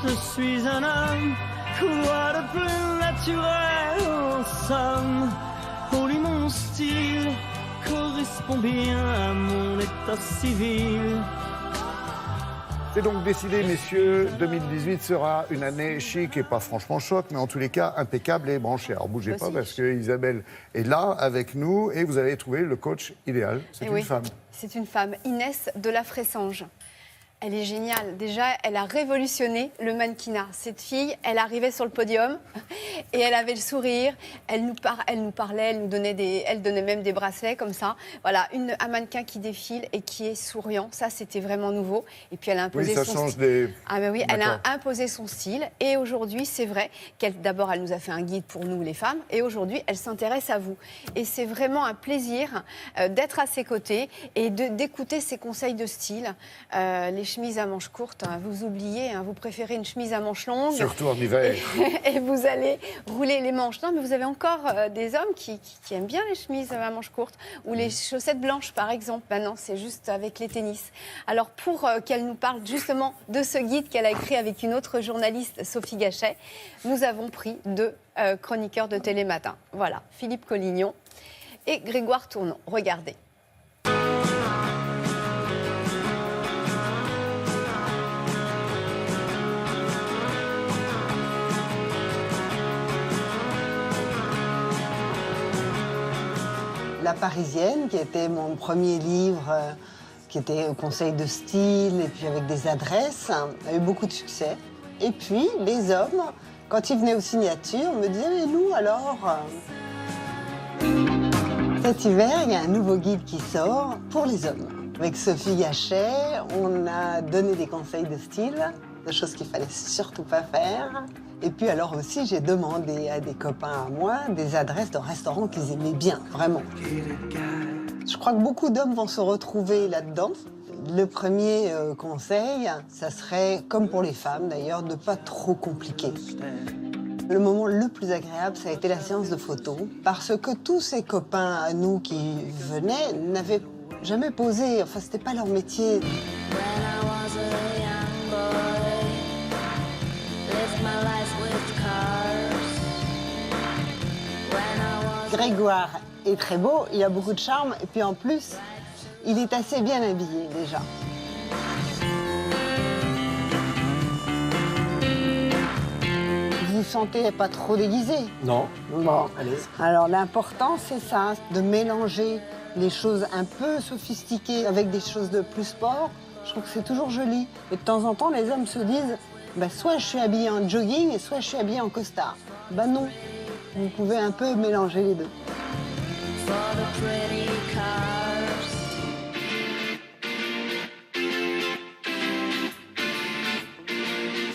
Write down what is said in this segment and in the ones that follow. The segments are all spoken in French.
Je suis un homme, quoi de plus naturel en somme. Oh lui mon style correspond bien à mon état civil. C'est donc décidé, messieurs, 2018 sera une année chic et pas franchement choc, mais en tous les cas impeccable et branchée. Alors bougez pas parce que Isabelle est là avec nous et vous avez trouvé le coach idéal. C'est une femme. C'est une femme, Inès de la Fressange. Elle est géniale. Déjà, elle a révolutionné le mannequinat. Cette fille, elle arrivait sur le podium et elle avait le sourire. Elle nous parlait, elle donnait même des bracelets comme ça. Voilà, un mannequin qui défile et qui est souriant. Ça, c'était vraiment nouveau. Et puis, elle a imposé son style. Ah ben oui, elle a imposé son style. Et aujourd'hui, c'est vrai d'abord, elle nous a fait un guide pour nous, les femmes. Et aujourd'hui, elle s'intéresse à vous. Et c'est vraiment un plaisir d'être à ses côtés et d'écouter ses conseils de style. Les chemises à manches courtes, vous oubliez, vous préférez une chemise à manches longues. Surtout en hiver. Et vous allez rouler les manches. Non, mais vous avez encore des hommes qui aiment bien les chemises à manches courtes ou les chaussettes blanches, par exemple. Maintenant, c'est juste avec les tennis. Alors, pour qu'elle nous parle justement de ce guide qu'elle a écrit avec une autre journaliste, Sophie Gachet, nous avons pris deux chroniqueurs de Télématin. Voilà, Philippe Collignon et Grégoire Tournon. Regardez. La Parisienne, qui était mon premier livre, qui était conseil de style et puis avec des adresses, a eu beaucoup de succès. Et puis, les hommes, quand ils venaient aux signatures, me disaient « Mais nous, alors ?» Cet hiver, il y a un nouveau guide qui sort pour les hommes. Avec Sophie Gachet, on a donné des conseils de style, de choses qu'il fallait surtout pas faire. Et puis alors aussi, j'ai demandé à des copains à moi des adresses de restaurants qu'ils aimaient bien, vraiment. Je crois que beaucoup d'hommes vont se retrouver là-dedans. Le premier conseil, ça serait, comme pour les femmes d'ailleurs, de ne pas trop compliquer. Le moment le plus agréable, ça a été la séance de photos, parce que tous ces copains à nous qui venaient n'avaient jamais posé, enfin c'était pas leur métier. Grégoire est très beau, il a beaucoup de charme, et puis en plus, il est assez bien habillé déjà. Vous vous sentez pas trop déguisé? Non. Bon. Allez. Alors l'important, c'est ça, de mélanger les choses un peu sophistiquées avec des choses de plus sport. Je trouve que c'est toujours joli. Et de temps en temps, les hommes se disent, soit je suis habillée en jogging, et soit je suis habillée en costard. Non. Vous pouvez un peu mélanger les deux.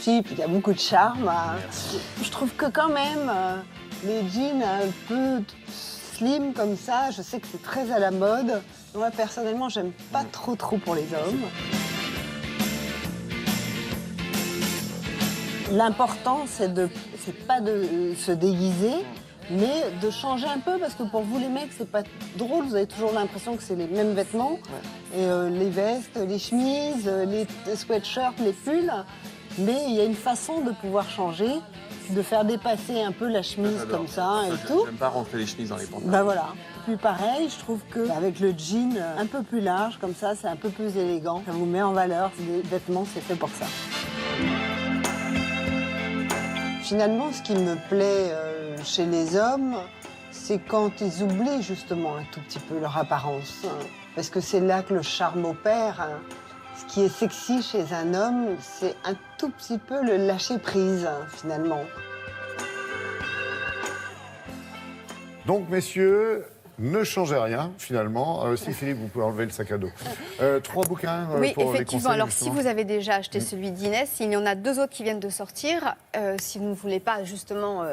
Philippe, il y a beaucoup de charme. Je trouve que quand même, les jeans un peu slim comme ça, je sais que c'est très à la mode. Moi, personnellement, j'aime pas trop pour les hommes. L'important, c'est pas de se déguiser, mais de changer un peu, parce que pour vous les mecs, c'est pas drôle, vous avez toujours l'impression que c'est les mêmes vêtements. Et les vestes, les chemises, les sweatshirts, les pulls. Mais il y a une façon de pouvoir changer, de faire dépasser un peu la chemise comme ça et tout. J'aime pas rentrer les chemises dans les pantalons. Voilà. Puis pareil, je trouve qu'avec le jean un peu plus large, comme ça, c'est un peu plus élégant. Ça vous met en valeur. Les vêtements, c'est fait pour ça. Finalement, ce qui me plaît chez les hommes, c'est quand ils oublient justement un tout petit peu leur apparence. Parce que c'est là que le charme opère. Ce qui est sexy chez un homme, c'est un tout petit peu le lâcher-prise, finalement. Donc, messieurs, ne changez rien, finalement. Si Philippe, vous pouvez enlever le sac à dos. 3 bouquins pour les conseils. Oui, effectivement. Alors, si vous avez déjà acheté celui d'Inès, il y en a 2 autres qui viennent de sortir, si vous ne voulez pas, justement,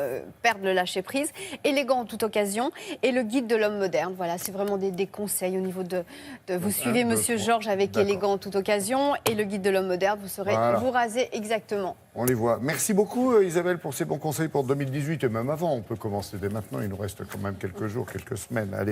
perdre le lâcher-prise. Élégant en toute occasion et le guide de l'homme moderne. Voilà, c'est vraiment des conseils au niveau de vous suivez Monsieur Georges avec Élégant en toute occasion et le guide de l'homme moderne, vous saurez vous raser exactement. On les voit. Merci beaucoup, Isabelle, pour ces bons conseils pour 2018 et même avant. On peut commencer dès maintenant. Il nous reste quand même quelques jours, quelques semaines. Allez.